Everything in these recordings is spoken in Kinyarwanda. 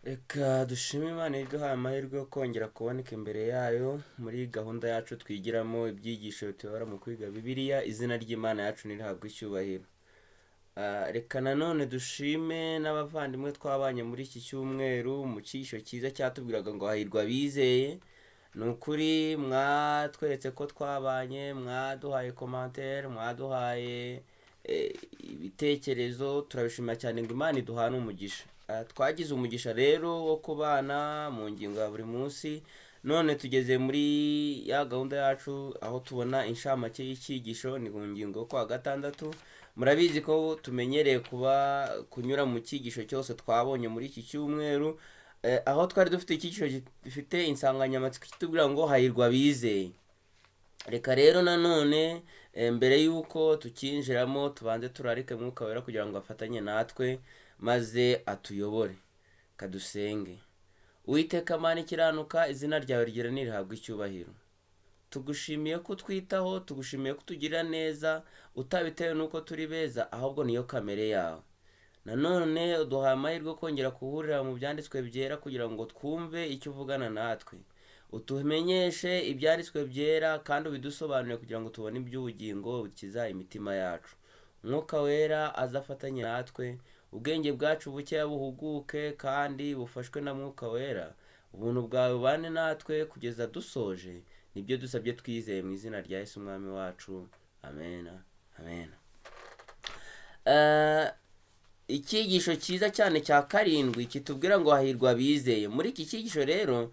Reka dushime Imana iduhaye amahirwe yo kongera kuboneka imbere yayo muri gahunda yacu twigiramo ibyigisho bituyobora mu kwiga Bibiliya. Izina ry'Imana yacu nirihabwe icyubahiro. Reka nanone dushime n'abavandimwe twabanye muri iki cyumweru mu cyigisho cyiza cyatubwiraga ngo hahirwa abizeye. Ni ukuri mwatweretse ko twabanye, mwaduhaye komantere, mwaduhaye ibitekerezo, turabishima cyane ngo Imana iduhane umugisha. Twagize umugisha rero wo kubana mu ngingo ya buri munsi. None tugeze muri ya gahunda yacu aho tubona inshamake y'icyigisho, ni ku ngingo kwa gatandatu. Murabizi ko tumenyereye kunyura mu cyigisho cyose twabonye muri iki cyumweru, aho twari dufite icyigisho gifite insanganyamatsiko kitubwira ngo hahirwa abizeye. Reka rero nanone mbere y'uko tukinjiramo tubanze turarike Mwuka Wera kugira ngo afatanye natwe maze atuyobore. Kadusenge. Uwiteka Mana ikiranuka, izina ryawe rigera nirihabwe icyubahiro. Tugushimiye ko twitaho, tugushimiye ko tugirira neza, utabitewe nuko turi beza, ahubwo niyo kamere yawe. Nanone uduhaye amahirwe kongera guhurira mu byanditswe byera kugira ngo twumve icyo uvugana natwe. Utumenyeshe ibyanditswe byera kandi ubidusobanurire kugira ngo tubone iby'ubugingo bikiza imitima yacu. Mwuka Wera azafatanye natwe, ubwenge bwacu bukeya buhuguke kandi bufashwe na Mwuka Wera. Ubuntu bwawe bubane natwe kugeza dusoje. Nibyo dusabye twizeye mu izina rya Yesu Umwami wacu. Amen. Amen. Icyigisho cyiza cyane cya karindwi kitubwira ngo hahirwa abizeye. Muri iki cyigisho rero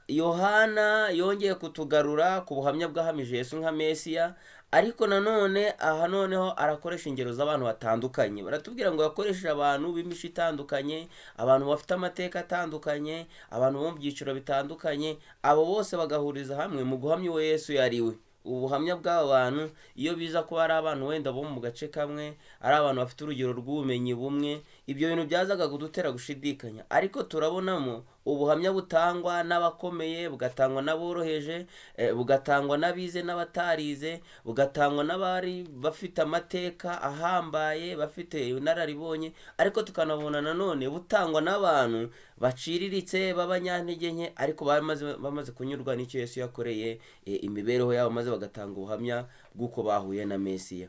Yohana yongeye kutugarura ku buhamya bwahamije Yesu nka Mesiya, ariko nanone aha noneho arakoresha ingero z'abantu batandukanye. Baratubwira ngo yakoresheje abantu b'imico itandukanye, abantu bafite amateka atandukanye, abantu bo mu byiciro bitandukanye, abo bose bagahuriza hamwe mu guhamya uwo Yesu yari we. Ubuhamya bw'aba bantu iyo biza kuba ari abantu wenda bo mu gace kamwe, ari abantu bafite urugero rw'ubumenyi bumwe, ibyo bintu byazaga kudutera gushidikanya. Ariko turabonamo ubuhamya butangwa n'abakomeye, bugatangwa n'aboroheje, bugatangwa n'abize n'abatarize, bugatangwa n'abari bafite amateka ahambaye, bafite inararibonye, ariko tukanabona nanone butangwa n'abantu baciriritse b'abanyantege nke, ariko bamaze kunyurwa n'icyo Yesu yakoreye imibereho yabo, maze bagatanga ubuhamya bw'uko bahuye na Mesiya.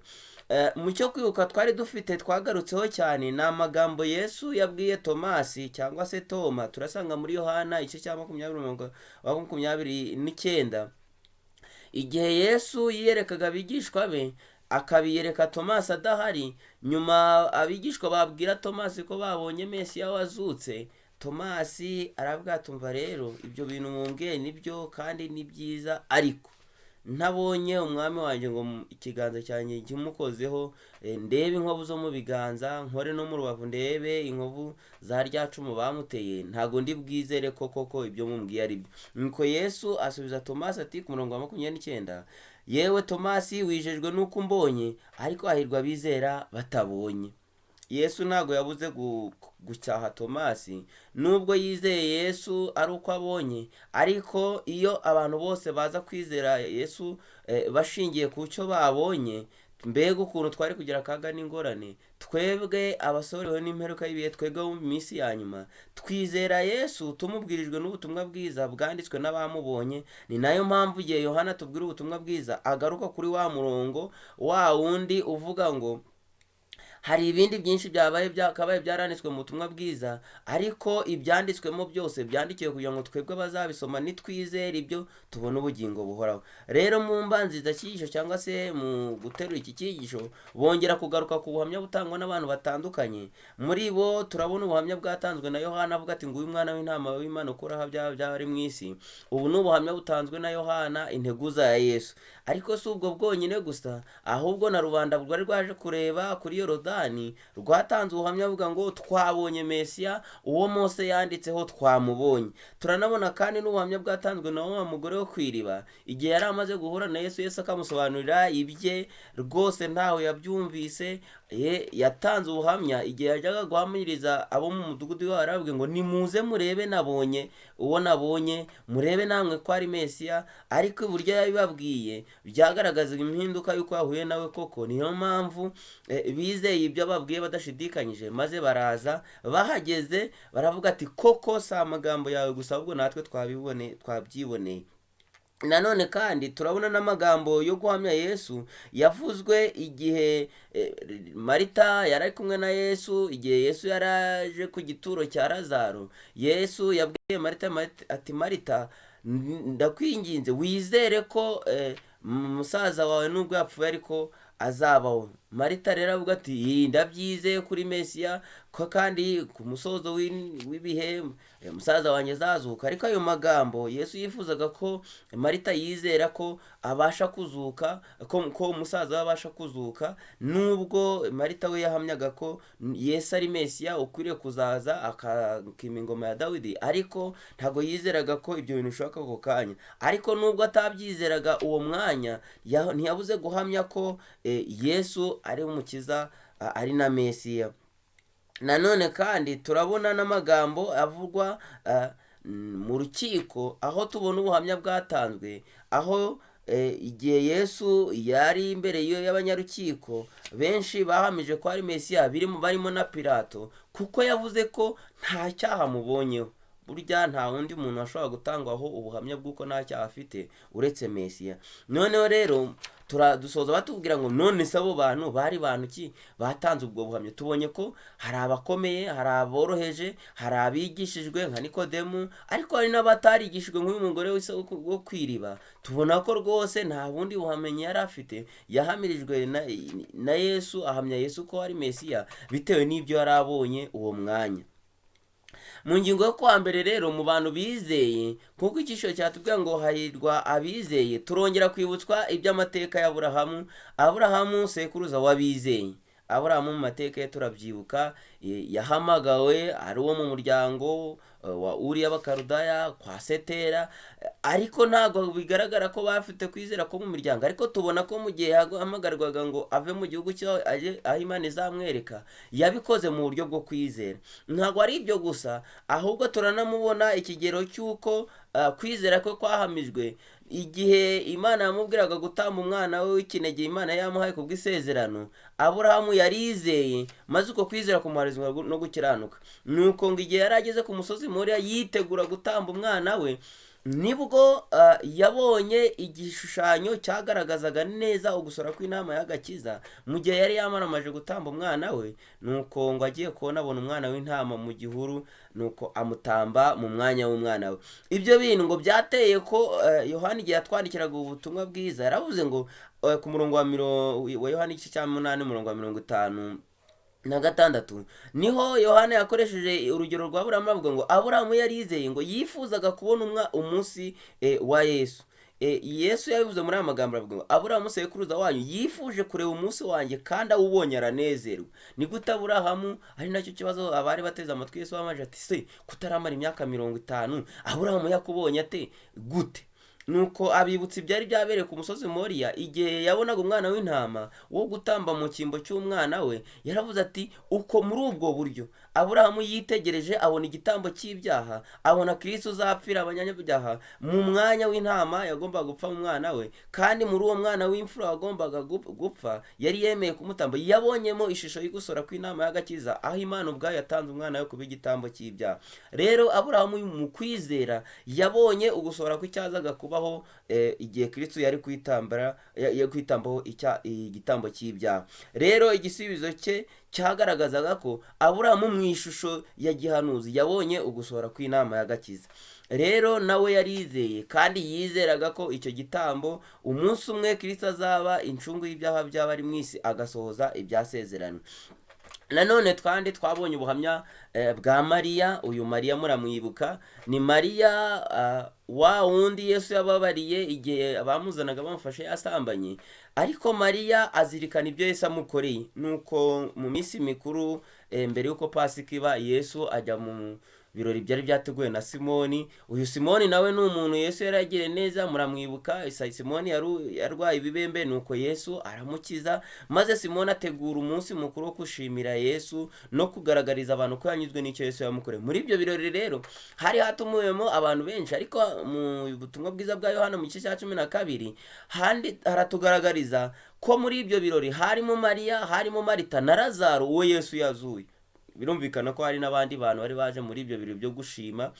Mu cyo kwibuka twari dufite twagarutseho cyane ni amagambo Yesu yabwiye Tomasi cyangwa se Toma, turasanga muri Yohana igice cya 29. Igihe Yesu yiyerekaga abigishwa be akabiyereka Tomasi adahari, nyuma abigishwa babwira Tomasi ko babonye Mesiya wazutse, Tomasi aravuga ati umva rero ibyo bintu mumbwiye nibyo kandi ni byiza, ariko ntabonye umwami wanjye ngo ikiganza cyanjye kimukozeho, ndebe inkovu zo mu biganza, nkore no mu rubavu ndebe inkovu za rya cumu bamuteye, ntago ndi bwizere ko koko ibyo mumbwiye ari byo. Nuko Yesu asubiza Tomasi ati ku murongo wa 29, yewe Tomasi wijejwe nuko umbonye, ariko hahirwa abizera batabonye. Yesu ntago yabuze gucyaha Tomasi nubwo yizeye Yesu ari uko abonye, ariko iyo abantu bose baza kwizera Yesu bashingiye ku cyo babonye, mbega ukuntu twari kugira akaga n'ingorane. Twebwe abasorewe n'imperuka y'ibihe, twebwe mu minsi ya nyuma twizera Yesu tumubwirijwe n'ubutumwa bwiza bwanditswe n'abamubonye. Ni nayo mpamvu igihe Yohana tubwira ubutumwa bwiza agaruka kuri wa murongo wa wundi uvuga ngo hari ibindi byinshi byakabaye byaranditswe mu butumwa bwiza, ariko ibyanditswemo byose byandikiwe kugira ngo twebwe bazabisoma nitwizera ibyo tubona ubugingo buhoraho. Rero mu mbanziza cyigisho cyangwa se mu guterura iki cyigisho bongera kugaruka ku buhamya butangwa n'abantu batandukanye. Muri bo turabona ubuhamya bwatanzwe na Yohana avuga ati nguyu umwana w'intama w'Imana ukuraho ibyaha by'abari mu isi. Ubu ni ubuhamya butanzwe na Yohana integuza ya Yesu. Ariko si ubwo bwonyine gusa, ahubwo na rubanda rwari rwaje kureba kuri Yorodani rwatanze ubuhamya buvuga ngo twabonye Mesiya, uwo Mose yanditseho twamubonye. Turanabona kandi n'ubuhamya bwatanzwe na wa mugore wo kwiriba, igihe yari amaze guhura na Yesu, Yesu akamusobanurira ibye, rwose ntawe yabyumvise. Yatanze ubuhamya igihe yajyaga guhamiriza abo mu mudugudu we, arababwiye ngo nimuze murebe nabonye uwo nabonye, murebe namwe ko ari Mesiya. Ariko uburyo yabibabwiye byagaragazaga impinduka y'uko yahuye nawe koko. Niyo mpamvu bizeye ibyo babwiye badashidikanyije, maze baraza, bahageze baravuga ati koko si amagambo yawe gusa, ahubwo natwe twabyiboneye. Nanone kandi turabona n'amagambo yo guhamya Yesu yavuzwe igihe Marita yari ari kumwe na Yesu, igihe Yesu yaraje ku gituro cya Lazaro. Yesu yabwiye Marita ati Marita, ndakwinginze wizere ko musaza wawe nubwo yapfuye ariko azabaho. Marita rero avuga ati ndabyizeye kuri Mesiya ko kandi ku musozo w'ibihe musaza wanjye azazuka. Ariko ayo magambo Yesu yifuzaga ko Marita yizera ko abasha kuzuka, ko umusaza we abasha kuzuka, nubwo Marita we yahamyaga ko Yesu ari Mesiya ukwiriye kuzaza akima ingoma ya Dawidi, ariko ntabwo yizeraga ko ibyo bintu bishoboka ako kanya. Ariko nubwo atabyizeraga uwo mwanya, ntiyabuze guhamya ko Yesu ari umukiza, ari na Mesiya. Nanone kandi turabona n'amagambo avugwa mu rukiko, aho tubona ubuhamya bwatanzwe, aho igihe Yesu yari imbere y'abanyarukiko, benshi bahamije ko ari Mesiya, barimo na Pilato, kuko yavuze ko nta cyaha amubonyeho. Burya nta wundi muntu washobora gutangwaho ubuhamya bw'uko nta cyaha afite uretse Mesiya. Noneho rero dusoza batubwira ngo none se abo bantu bari bantu ki batanze ubwo buhamya? Tubonye ko hari abakomeye, hari aboroheje, hari abigishijwe nka Nikodemu, ariko hari n'abatarigishijwe nk'uyu mugore wo kw'iriba. Tubona ko rwose nta bundi buhamenyi yari afite, yahamirijwe na Yesu, ahamya Yesu ko ari Mesiya bitewe n'ibyo yari abonye uwo mwanya. Mu ngingo yo kuwa mbere rero, mu bantu bizeye, kuko icyiciro cyatubwira ngo hahirwa abizeye, turongera kwibutswa iby'amateka ya Aburahamu sekuruza w'abizeye. Aburahamu mu mateka ye turabyibuka, yahamagawe ari uwo mu muryango wa Uriya Bakarudaya kwa Setera, ariko ntabwo bigaragara ko bafite kwizera ko mu miryango. Ariko tubona ko mu gihe yahamagarwaga ngo ave mu gihugu cyaho aho Imana izamwereka, yabikoze mu buryo bwo kwizera. Ntabwo ari ibyo gusa, ahubwo turanamubona ikigero cy'uko kwizera kwe kwahamijwe igihe Imana yamubwiraga gutamba umwana we w'ikinege Imana yamuhaye ku bw'isezerano. Aburahamu yarizeye, maze uko kwizera kumuharizwa no gukiranuka. Nuko ngo igihe yari ageze ku musozi Moriya yitegura gutamba umwana we, nibwo yabonye igishushanyo cyagaragazaga neza ugusora kw'intama y'agakiza. Mu gihe yari yamaramaje gutamba umwana we, nuko ngo agiye kubona abona umwana w'intama mu gihuru, nuko amutamba mu mwanya w'umwana we. Ibyo bintu ngo byateye ko Yohana igihe yatwandikiraga ubutumwa bwiza yaravuze ngo ku murongo wa Yohana igice cya 8 umurongo wa 56 niho Yohana yakoresheje urugero rwa Aburahamu avuga ngo Aburahamu yarizeye ngo yifuzaga kubona umunsi wa Yesu. Yesu yabivuze muri aya magambo avuga ngo Aburahamu sekuruza wanyu yifuje kureba umunsi wanjye kandi awubonye aranezerwa. Ni gute Aburahamu, ari nacyo kibazo abari bateze amatwi Yesu bamaje ati se kutaramara imyaka 50 Aburahamu yakubonye ate gute? Nuko abibutsa ibyari byabereye ku musozi Moriya igihe yabonaga umwana w'intama wo gutamba mu cyimbo cy'umwana we. Yaravuze ati uko muri ubwo buryo Aburahamu yitegereje abona igitambo cy'ibyaha, abona Kristo uzapfira abanyabyaha mu mwanya w'intama yagombaga gupfa mu mwana we, kandi muri uwo mwana w'imfura wagombaga gupfa yari yemeye kumutamba. Yabonyemo ishusho y'igusora kw'intama y'agakiza, aho Imana ubwayo yatanze umwana we kuba igitambo cy'ibyaha. Rero Aburahamu mu kwizera yabonye ugusora kw'icyazaga kubaho igihe Kristo yari kwitambaho igitambo cy'ibyaha. Rero igisubizo cye cyagaragazaga ko Aburahamu mu ishusho ya gihanuzi yabonye ugusohora kw'intama y'agakiza. Rero nawe yarizeye kandi yizeraga ko icyo gitambo umunsi umwe Kristo azaba incungu y'ibyaha by'abari mu isi, agasohoza ibyasezerano. Nanone kandi twabonye ubuhamya bwa Mariya. Uyu Mariya muramwibuka, ni Mariya wa wundi Yesu yababariye igihe abamuzanaga bamufashe yasambanye. Ariko Mariya azirikana ibyo Yesu amukoreye, nuko mu minsi mikuru mbere y'uko pasika iba, Yesu ajya mu birori byari byateguwe na Simoni. Uyu Simoni nawe ni umuntu Yesu yari yagiriye neza, muramwibuka. Simoni yarwaye ibibembe, nuko Yesu aramukiza, maze Simoni ategura umunsi mukuru wo gushimira Yesu no kugaragariza abantu ko yanyuzwe n'icyo Yesu yamukoreye. Muri ibyo birori rero hari hatumiwemo abantu benshi, ariko mu butumwa bwiza bwa Yohana mu gice cya 12 haratugaragariza ko muri ibyo birori harimo Mariya, harimo Marita na Lazaro uwo Yesu yazuye. Birumvikana ko hari n'abandi bantu bari baje muri ibyo birori byo gushima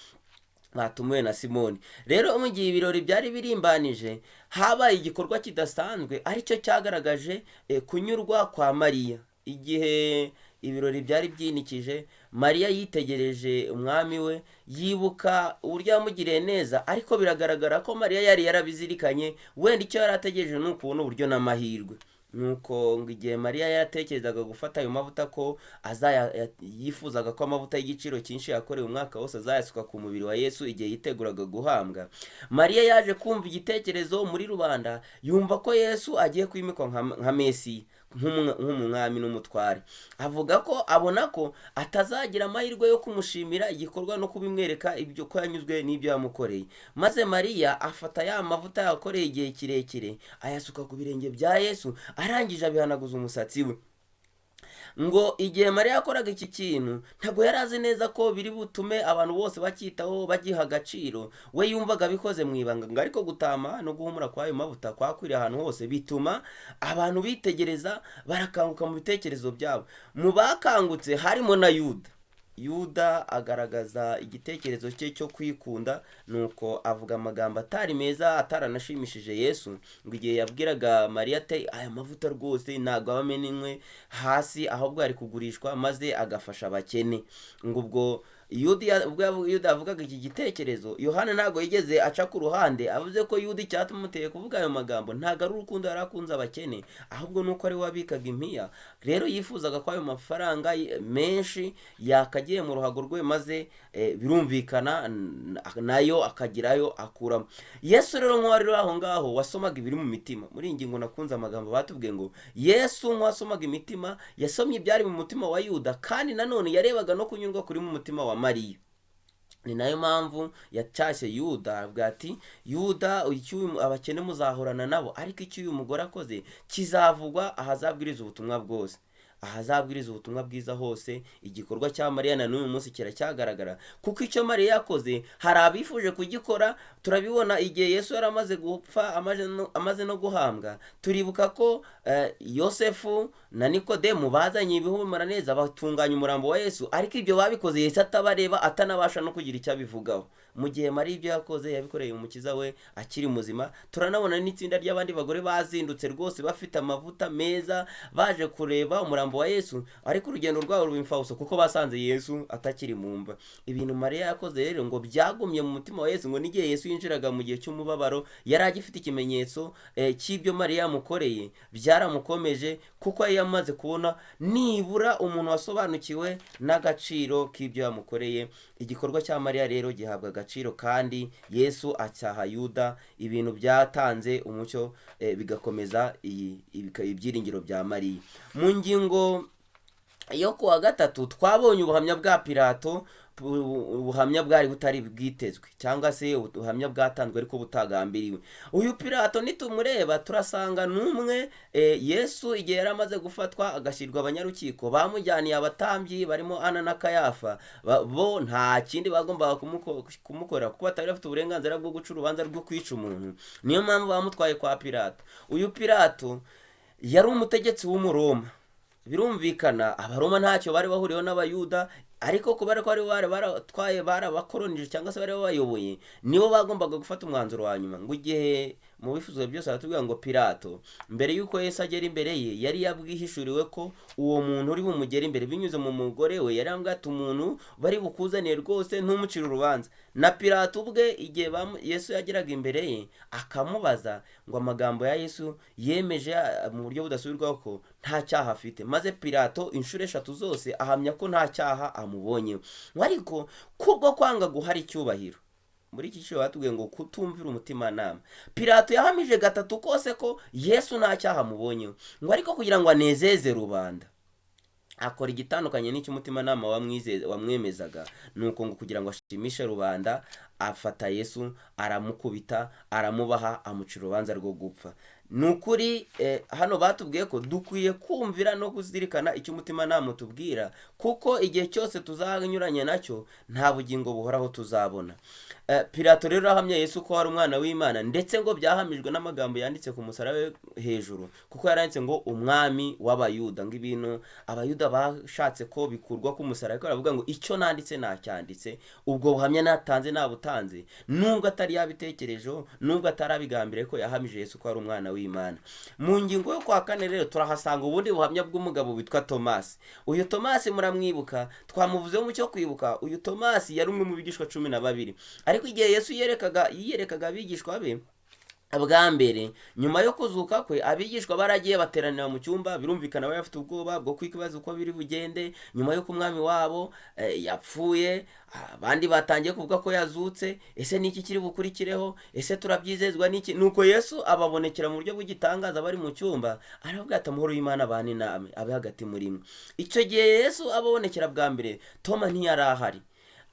batumiwe na Simoni. Rero mu gihe ibirori byari birimbanije, habaye igikorwa kidasanzwe aricyo cyagaragaje kunyurwa kwa Mariya. Igihe ibirori byari byinikije, Mariya yitegereje umwami we, yibuka uburyo yamugiriye neza, ariko biragaragara ko Mariya yari yarabizirikanye, wenda icyo yari ategereje ni ukubona uburyo n'amahirwe. Nuko ngo igihe Mariya yatekerezaga gufata ayo mavuta, ko yifuzaga ko amavuta y'igiciro cyinshi yakorewe umwaka wose azayasuka ku mubiri wa Yesu igihe yiteguraga guhambwa, Mariya yaje kumva igitekerezo muri rubanda, yumva ko Yesu agiye kwimikwa nka Mesiya, nk'umwami n'umutware. Avuga ko abona ko atazagira amahirwe yo kumushimira igikorwa no kubimwereka ibyo ko yanyuzwe n'ibyo yamukoreye. Maze Mariya afata ya mavuta yakoreye igihe kirekire, ayasuka ku birenge bya Yesu, arangije abihanaguza umusatsi we. Ngo igihe Mariya yakoraga iki kintu, ntabwo yari azi neza ko biri butume abantu bose bacyitaho, bagiha agaciro. We yumvaga bikoze mu ibanga, ngo ariko gutama no guhumura kw'ayo mavuta kwakwiriye ahantu hose, bituma abantu bitegereza, barakanguka mu bitekerezo byabo. Mu bakangutse harimo na Yuda agaragaza igitekerezo cye cyo kwikunda, nuko avuga amagambo atari meza, ataranashimishije Yesu. Ngo igihe yabwiraga Mariya ati aya mavuta rwose ntabwo abamenywe hasi, ahubwo ari kugurishwa maze agafasha abakene. Ngo ubwo Yuda avugaga iki gitekerezo, Yohana ntabwo yigeze aca ku ruhande, avuze ko Yuda icyatumuteye kuvuga ayo magambo ntabwo ari urukundo yari akunze abakene, ahubwo nuko ari we wabikaga impiya. Rero yifuzaga ko ayo mafaranga menshi yakagiye mu ruhago rwe, maze birumvikana nayo akagirayo akuramo. Yesu rero nk'uwari aho ngaho wasomaga ibiri mu mitima. Muri iyi ngingo nakunze amagambo batubwiye ngo Yesu nk'uwasomaga imitima, yasomye ibyari mu mutima wa Yuda, kandi nanone yarebaga no kunyurwa kuri mu mutima wa Mariya. Ni nayo mpamvu yacyashye Yuda, avuga ati Yuda, abakene muzahorana nabo, ariko icyo uyu mugore akoze kizavugwa ahazabwiriza ubutumwa bwose, ahazabwiriza ubutumwa bwiza hose. Igikorwa cya Mariya na n'uyu munsi kiracyagaragara, kuko icyo Mariya yakoze hari abifuje kugikora. Turabibona igihe Yesu yari amaze gupfa, amaze no guhambwa. Turibuka ko Yosefu na Nikodemu bazanye ibihumura neza, batunganya umurambo wa Yesu, ariko ibyo babikoze Yesu atabareba, atanabasha no kugira icyo abivugaho. Mu gihe Mariya ibyo yakoze yabikoreye umukiza we akiri muzima. Turanabona n'itsinda ry'abandi bagore bazindutse rwose bafite amavuta meza, baje kureba umurambo wa Yesu, ariko urugendo rwabo ruba imfabusa kuko basanze Yesu atakiri mu mva. Ibintu Mariya yakoze rero ngo byagumye mu mutima wa Yesu, ngo n'igihe Yesu yinjiraga mu gihe cy'umubabaro, yari agifite ikimenyetso cy'ibyo Mariya yamukoreye, byaramukomeje kuko yari yamaze kubona nibura umuntu wasobanukiwe n'agaciro k'ibyo yamukoreye. Igikorwa cya Mariya rero gihabwa agaciro, kandi Yesu acyaha Yuda. Ibintu byatanze umucyo, bigakomeza ibyiringiro bya Mariya. Mu ngingo yo kuwa gatatu twabonye ubuhamya bwa Pilato, ubuhamya bwari butari bwitezwe, cyangwa se ubuhamya bwatanzwe ariko butagambiriwe. Uyu Pilato nitumureba turasanga n'umwe Yesu igihe yari amaze gufatwa agashyirwa abanyarukiko, bamujyaniye abatambyi barimo Ana na Kayafa. Bo nta kindi bagombaga kumukorera kuko batari bafite uburenganzira bwo guca urubanza rwo kwica umuntu. Niyo mpamvu bamutwaye kwa Pilato. Uyu Pilato yari umutegetsi w'Umuroma. Birumvikana Abaroma ntacyo bari bahuriyeho n'Abayuda, ariko kubera ko bari barabakoronije cyangwa se bari bayoboye, nibo bagombaga gufata umwanzuro wa nyuma. Ngo igihe mu bifuzo byose aratubwira ngo Pilato mbere yuko Yesu agera imbere ye yari yabwihishuriwe ko uwo muntu uri bumugera imbere binyuze mu mugore we. Yari ambwa ati umuntu bari bukuzaniye rwose ntumucire urubanza. Na Pilato ubwe igihe Yesu yageraga imbere ye akamubaza, ngo amagambo ya Yesu yemeje mu buryo budasubirwaho ko nta cyaha afite. Maze Pilato inshuro 3 zose ahamya ko nta cyaha amubonye. Ariko kubwo kwanga guhari icyubahiro, muri iki cyo batubwiye ngo kutumvira umutima nama, Pilato yahamije 3 kose ko Yesu nta cyaha amubonye. Ngo ariko kugira ngo anezeze rubanda, akora igitandukanye n'icy'umutimanama wamwemezaga, nuko ngo kugira ngo ashimishe rubanda afata Yesu aramukubita, aramubaha, amuca urubanza rwo gupfa. Ni ukuri hano batubwiye ko dukwiye kumvira no kuzirikana icyo umutimanama utubwira, kuko igihe cyose tuzanyuranye nacyo nta bugingo buhoraho tuzabona. Pilato rero ahamya Yesu ko ari umwana w'Imana, ndetse ngo byahamijwe n'amagambo yanditse ku musaraba hejuru, kuko yaranditse ngo umwami w'abayuda, ngo ibintu abayuda bashatse ko bikurwa ku musaraba, ariko aravuga ngo icyo nanditse nacyanditse, ubwo buhamya natanze nabutanze, nubwo atari yabitekerejeho, nubwo atarabigambiriye, ko yahamije Yesu ko ari umwana w'Imana. Mu ngingo yo kwa kane rero turahasanga ubundi buhamya bw'umugabo witwa Tomasi. Uyu Tomasi muramwibuka, twamuvuzeho mu cyo kwibuka. Uyu Tomasi yari umwe mu bigishwa 12, ariko igihe Yesu yiyerekaga abigishwa be bwa mbere nyuma yo kuzuka kwe, abigishwa baragiye bateranira mu cyumba, birumvikana bari bafite ubwoba bwo kwikibaza uko biri bugende nyuma y'uko umwami wabo yapfuye. Abandi batangiye kuvuga ko yazutse, ese niki kiri bukurikireho, ese turabyizezwa niki? Nuko Yesu ababonekera mu buryo bw'igitangaza bari mu cyumba, aravuga ati amahoro y'Imana abane namwe, abe hagati muri mwe. Icyo gihe Yesu ababonekera bwa mbere, Toma ntiyari ahari.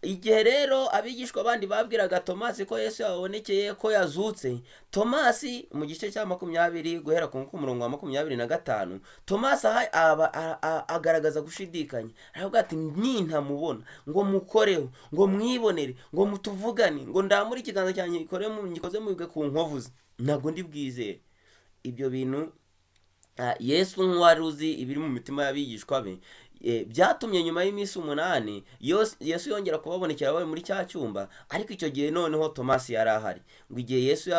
Igihe rero abigishwa abandi babwiraga Tomasi ko Yesu yabonekeye ko yazutse, Tomasi mu gice cya 20 guhera ku murongo wa 25, Tomasi agaragaza gushidikanya, aravuga ati nintamubona ngo mukoreho, ngo mwibonere, ngo mutuvugane, ngo ndamure ikiganza cyanjye ngikoze mu bwe ku nkovu ze, ntabwo ndi bwizere. Ibyo bintu Yesu nk'uwari uzi ibiri mu mitima y'abigishwa be, byatumye nyuma y'iminsi 8 Yesu yongera kubabonekera bari muri cya cyumba, ariko icyo gihe noneho Tomasi yari ahari. Ngo igihe Yesu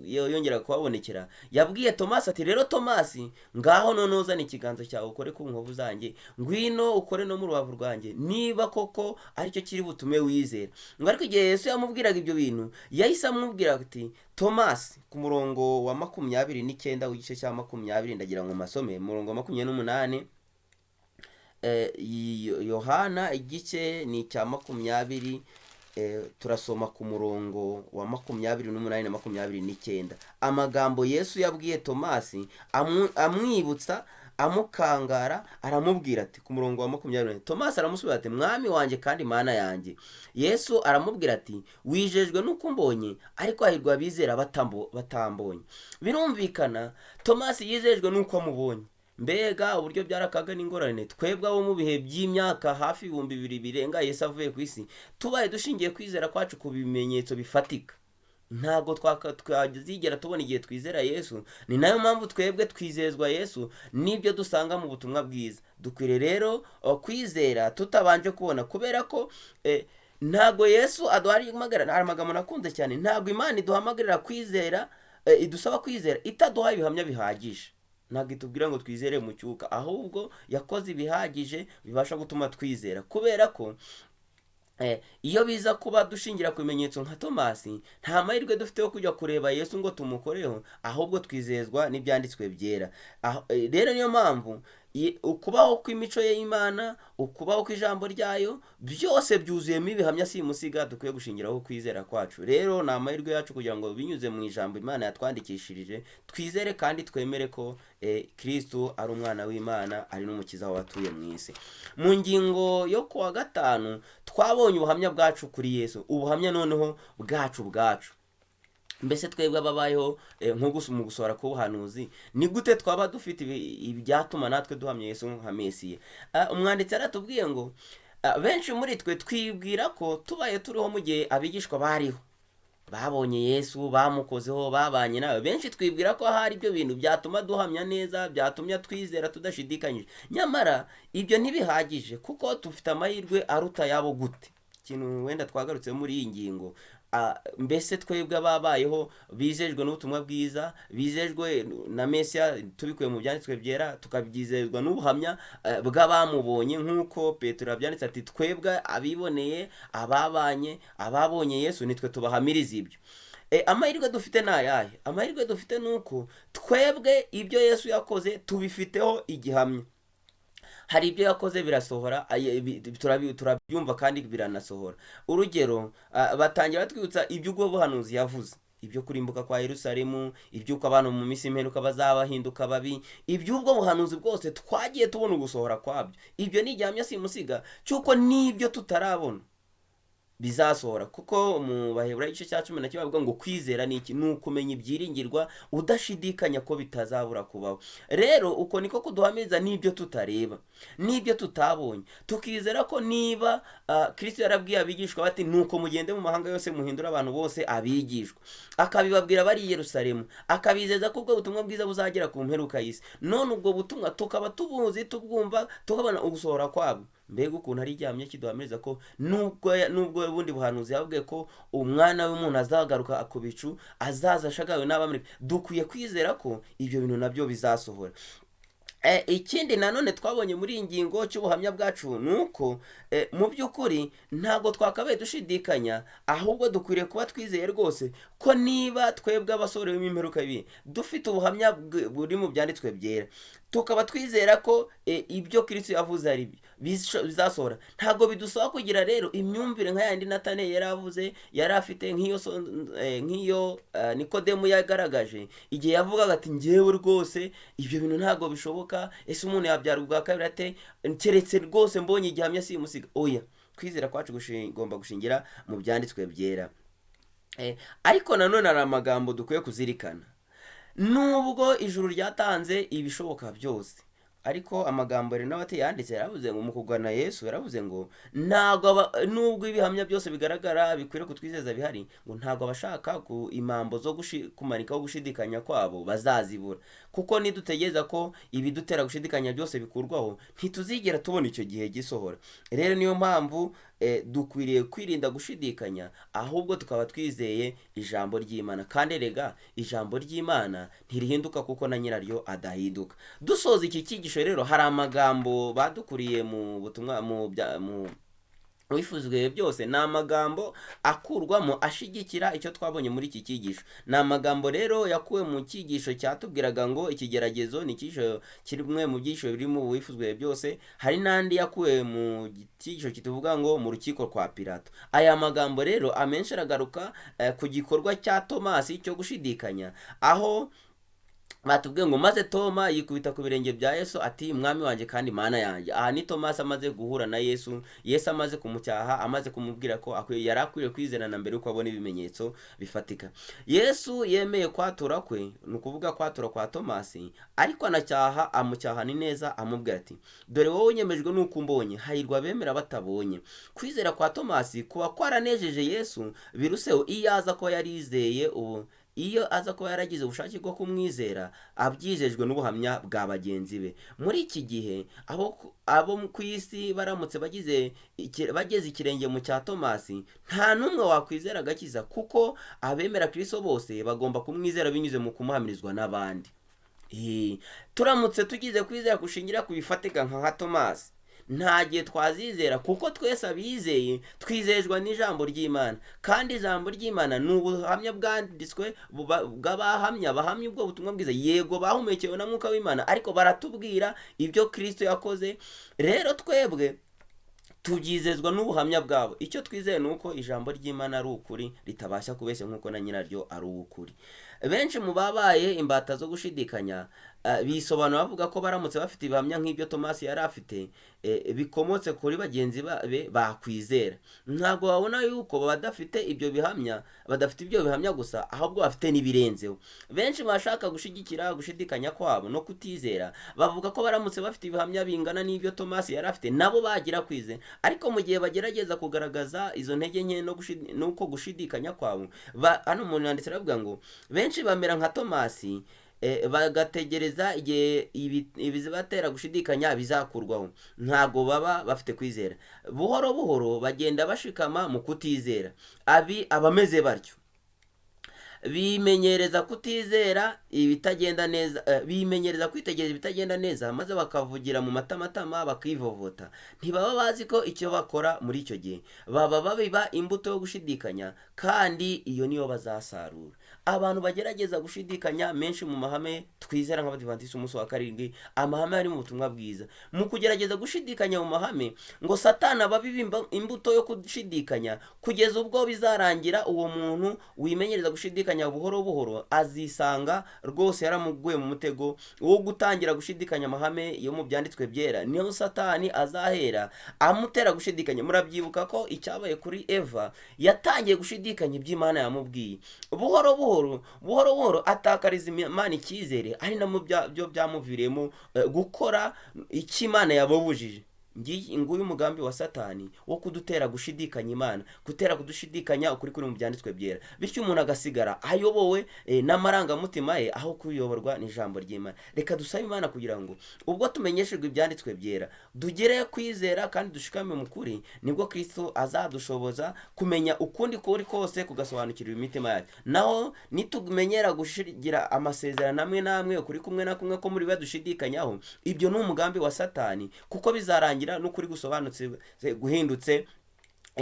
yongera kubabonekera, yabwiye Tomasi ati rero Tomasi, ngaho none uzana ikiganza cyawe ukore ku nkovu zanjye, ngwino ukore no mu rubavu rwanjye, niba koko aricyo kiri butume wizera. Ngo ariko igihe Yesu yamubwiraga ibyo bintu, yahise amubwira ati Tomasi, ku murongo wa 29 w'igice cya 20, ndagira ngo masome murongo wa 28, Yohana igice ni cya 20, turasoma ku murongo wa 28 na 29. Amagambo Yesu yabwiye Tomasi amwibutsa, amukangara, aramubwira ati ku murongo wa 20, Tomasi aramusubiza ati mwami wanjye kandi mana yanjye. Yesu aramubwira ati wijejwe nuko mbonye, ariko hahirwa abizera batambonye. Birumvikana Tomasi yizejwe nuko amubonye. Mbega uburyo byarakaga n'ingorane twebwe abo mu bihe by'imyaka hafi 2000 birenga Yesu avuye ku isi, tubaye dushingiye kwizera kwacu ku bimenyetso bifatika. Ntago twazigera tubona igihe twizera Yesu. Ni nayo mpamvu twebwe twizezwa Yesu nibyo dusanga mu butumwa bwiza. Dukwiriye rero kwizera tutabanje kubona, kubera ko ntago Yesu aduhamagara, hari amagambo nakunze cyane, ntago Imana iduhamagarira kwizera, idusaba kwizera itaduhaye ibihamya bihagije. Ntabwo itubwira ngo twizere mu cyuka, ahubwo yakoze ibihagije bibasha gutuma twizera. Kubera ko iyo biza kuba dushingira ku bimenyetso nka Tomasi, nta mahirwe dufite yo kujya kureba Yesu ngo tumukoreho, ahubwo twizezwa n'ibyanditswe byera. Rero niyo mpamvu ukubaho kw'imico y'Imana, ukubaho kw'ijambo ryayo, byose byuzuyemo ibihamya simusiga dukwiye gushingiraho kwizera kwacu. Rero ni amahirwe yacu kugira ngo binyuze mu ijambo Imana yatwandikishirije twizere kandi twemere ko Kristo ari umwana w'Imana, ari n'umukiza watuye mu isi. Mu ngingo yo kuwa 5 twabonye ubuhamya bwacu kuri Yesu, ubuhamya noneho bwacu. Mbese twebwe ababayeho nko mu gusohora k'ubuhanuzi, ni gute twaba dufite ibyatuma natwe duhamya Yesu nka Mesiya? Umwanditsi aratubwiye ngo benshi muri twe twibwira ko tubaye turiho mu gihe abigishwa bariho, babonye Yesu, bamukozeho, babanye nawe. Benshi twibwira ko hari ibyo bintu byatuma duhamya neza, byatumye twizera tudashidikanyije. Nyamara ibyo ntibihagije, kuko dufite amahirwe aruta yabo gute. Ikintu wenda twagarutse muri iyi ngingo, mbese twebwe ababayeho bizejwe n'ubutumwa bwiza, bizejwe na Mesiya, tubikuye mu byanditswe byera, tukabyizezwa n'ubuhamya bw'abamubonye, nk'uko Petero yabyanditse ati twebwe abiboneye, ababonye Yesu, nitwe tubahamiriza ibyo. Amahirwe dufite ni ayahe? Amahirwe dufite nuko twebwe ibyo Yesu yakoze tubifiteho igihamya. Hari ibyo yakoze birasohora, turabyumva kandi biranasohora. Urugero, batangira batwibutsa ibyo ubwo buhanuzi yavuze. ibyo kurimbuka kwa Yerusalemu, iby'uko abantu mu minsi y'imperuka bazabahinduka babi, iby'ubwo buhanuzi bwose twagiye tubona ugusohora kwabyo. Ibyo ni igihamya simusiga cy'uko n'ibyo tutarabona bizasohora, kuko mu Baheburayo igice cya 10 bavuga ngo kwizera ni iki? Ni ukumenya ibyiringirwa udashidikanya ko bitazabura kubaho. Rero uko niko kuduhamiriza n'ibyo tutareba, n'ibyo tutabonye, tukizera ko niba Kristo yarabwiye abigishwa bati nuko mugende mu mahanga yose muhindura abantu bose abigishwa, akabibabwira bari i Yerusalemu, akabizeza ko ubwo butumwa bwiza buzagera ku mperuka y'isi. None ubwo butumwa tukaba tubuzi, tubwumva, tukabona ugusohora kwabwo. Mbega ukuntu ari igihamya kiduhamiriza ko nubwo ubundi buhanuzi yabwiye ko umwana w'umuntu azagaruka ku bicu, azaza ashagawe n'abamarayika, dukwiye kwizera ko ibyo bintu nabyo bizasohora. Ikindi nanone twabonye muri iyi ngingo cy'ubuhamya bwacu ni uko mu by'ukuri ntabwo twakabaye dushidikanya, ahubwo dukwiriye kuba twizeye rwose ko niba twebwe abasorewemo imperuka bibi dufite ubuhamya buri mu byanditswe byera, tukaba twizera ko ibyo Kristo yavuze ari bizasohora, ntabwo bidusaba kugira rero imyumvire nka yandi Natane yaravuze yari afite nk'iyo Nikodemu yagaragaje igihe yavugaga ati njyewe rwose ibyo bintu ntabwo bishoboka, ese umuntu yabyara ubwa kabiri ate, keretse rwose mbonye igihamya simusiga. Oya, kwizera kwacu gomba gushingira mu byanditswe byera. Ariko nanone hari amagambo dukwiye kuzirikana. Nubwo ijuru ryatanze ibishoboka byose, ariko amagambo rero nawe yanditse yaravuze ngo mu kugana Yesu yaravuze ngo nubwo ibihamya byose bigaragara bikwiriye kutwizeza bihari, ngo ntabwo abashaka ku impambo zo kumanikaho gushidikanya kwabo bazazibura, kuko nidutegereza ko ibidutera gushidikanya byose bikurwaho ntituzigera tubona icyo gihe gisohora. Rero niyo mpamvu dukwiriye kwirinda gushidikanya, ahubwo tukaba twizeye ijambo ry'Imana. Kandi rega ijambo ry'Imana ntirihinduka kuko na nyiraryo adahinduka. Dusoza iki cyigisho rero, hari amagambo badukuriye mu butumwa mu wifuzwe byose, ni amagambo akurwamo ashigikira icyo twabonye muri iki cyigisho. Ni amagambo rero yakuwe mu cyigisho cyatubwiraga ngo ikigeragezo ni cyigisho kimwe mu byisho biri mu wifuzwe byose. Hari n'andi yakuwe mu cyigisho kituvuga ngo mu rukiko kwa Pilato. Aya magambo rero amenshi aragaruka ku gikorwa cya Tomasi cyo gushidikanya, aho batubwiye ngo maze Toma yikubita ku birenge bya Yesu ati mwami wanjye kandi mana yanjye. Aha ni Tomasi amaze guhura na Yesu amaze kumucyaha, amaze kumubwira ko yari akwiriye kwizerana mbere uko abona ibimenyetso bifatika. Yesu yemeye kwatura kwe, ni ukuvuga kwatura kwa Tomasi, ariko amucyaha ni neza, amubwira ati dore wowe unyemejwe n'uko umbonye, hahirwa abemera batabonye. Kwizera kwa Tomasi kuba kwaranejeje Yesu biruseho iyo aza ko yarizeye iyo aza kuba yaragize ubushake bwo kumwizera abyizejwe n'ubuhamya bwa bagenzi be. Muri iki gihe abo ku isi baramutse bageze ikirenge mu cya Tomasi, nta n'umwe wakwizera agakiza, kuko abemera Kristo bose bagomba kumwizera binyuze mu kumuhamirizwa n'abandi. Turamutse tugize kwizera gushingira ku bifatika nka Tomasi, nta gihe twazizera, kuko twese abizeye twizejwe n'ijambo ry'Imana, kandi ijambo ry'Imana ni ubuhamya bwanditswe bw'abahamya bahamya ubwo butumwa bwiza. Yego bahumekewe na Mwuka w'Imana, ariko baratubwira ibyo Kristo yakoze. Rero twebwe tubyizezwa n'ubuhamya bwabo. Icyo twizeye ni uko ijambo ry'Imana ari ukuri, ritabasha kubeshya nk'uko na nyiraryo ari ukuri. Benshi mu babaye imbata zo gushidikanya bisobanura bavuga ko baramutse bafite ibihamya nk'ibyo Tomasi yari afite, bikomotse kuri bagenzi be bakwizera. Ntabwo babona yuko badafite ibyo bihamya gusa, ahubwo bafite n'ibirenzeho. Benshi bashaka gushigikira gushidikanya kwabo no kutizera bavuga ko baramutse bafite ibihamya bingana n'ibyo Tomasi yari afite, nabo bagira kwizera. Ariko mu gihe bagerageza kugaragaza izo ntege nke nuko gushidikanya kwabo, hano umuntu yanditse aravuga ngo benshi bamera nka Tomasi, bagategereza igihe ibizibatera gushidikanya bizakurwaho. Ntago baba bafite kwizera, buhoro buhoro bagenda bashikama mu kutizera. Abameze batyo bimenyereza kutizera ibitagenda neza, bimenyereza kwitegereza ibitagenda neza, maze bakavugira mu matamatama bakivovota. Ntibaba bazi ko icyo bakora muri icyo gihe baba babiba imbuto yo gushidikanya, kandi iyo niyo bazasarura. Abantu bagerageza gushidikanya menshi mu mahame twizera nk'Abadiventiste umunsi wa karindwi, amahame ari mu butumwa bwiza. Mu kugerageza gushidikanya mu mahame, ngo Satani ababiba imbuto yo gushidikanya, kugeza ubwo bizarangira uwo muntu wimenyereza gushidikanya ushidikanya buhoro buhoro azisanga rwose yaramuguye mu mutego wo gutangira gushidikanya amahame yo mu byanditswe byera. Niho Satani azahera amutera gushidikanya. Murabyibuka ko icyabaye kuri Eva, yatangiye gushidikanya iby'Imana yamubwiye, buhoro buhoro atakariza Imana icyizere, ari na byo byamuviriyemo gukora icyo Imana yababujije. Nguyu umugambi wa Satani wo kudutera gushidikanya Imana, gutera kudushidikanya ukuri kuri mu byanditswe byera, bityo umuntu agasigara ayobowe n'amarangamutima ye aho kuyoborwa n'ijambo ry'Imana. Reka dusabe Imana kugira ngo ubwo tumenyeshejwe ibyanditswe byera dugere kwizera kandi dushikame mu kuri, nibwo Kristo azadushoboza kumenya ukundi kuri kose, kugasobanukirwa imitima yacu. Naho nitumenyera gushigira amasezerano amwe namwe ukuri kumwe na kumwe ko muri badushidikanyaho, ibyo ni umugambi wa Satani, kuko bizarangira n'ukuri gusobanutse guhindutse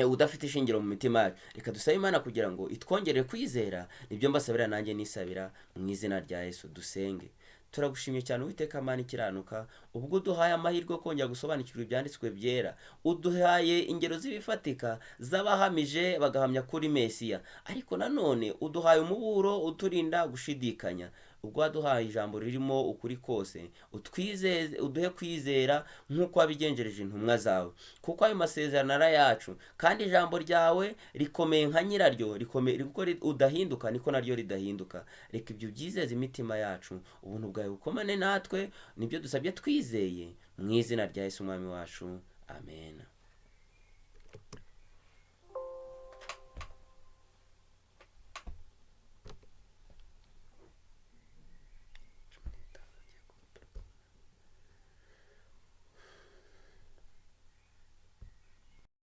udafite ishingiro mu mitima yacu. Reka dusabe Imana kugira ngo itwongerere kwizera. Nibyo mbasabira nanjye nisabira mu izina rya Yesu. Dusenge. Turagushimiye cyane Uwiteka Mana ikiranuka, ubwo duhaye amahirwe kongera gusobanukirwa ibyanditswe byera, uduhaye ingero z'ibifatika z'abahamije bagahamya kuri Mesiya, ariko nanone uduhaye umuburo uturinda gushidikanya. Ubwo waduhaye ijambo ririmo ukuri kose, uduhe kwizera nk'uko wabigenjereje intumwa zawe, kuko ayo masezerano ari ayacu, kandi ijambo ryawe rikomeye nka nyiraryo, rikomeye kuko udahinduka niko naryo ridahinduka. Reka ibyo byizeze imitima yacu, ubuntu bwawe bukomane natwe, nibyo dusabye twizeye mu izina rya Yesu umwami wacu. Amen.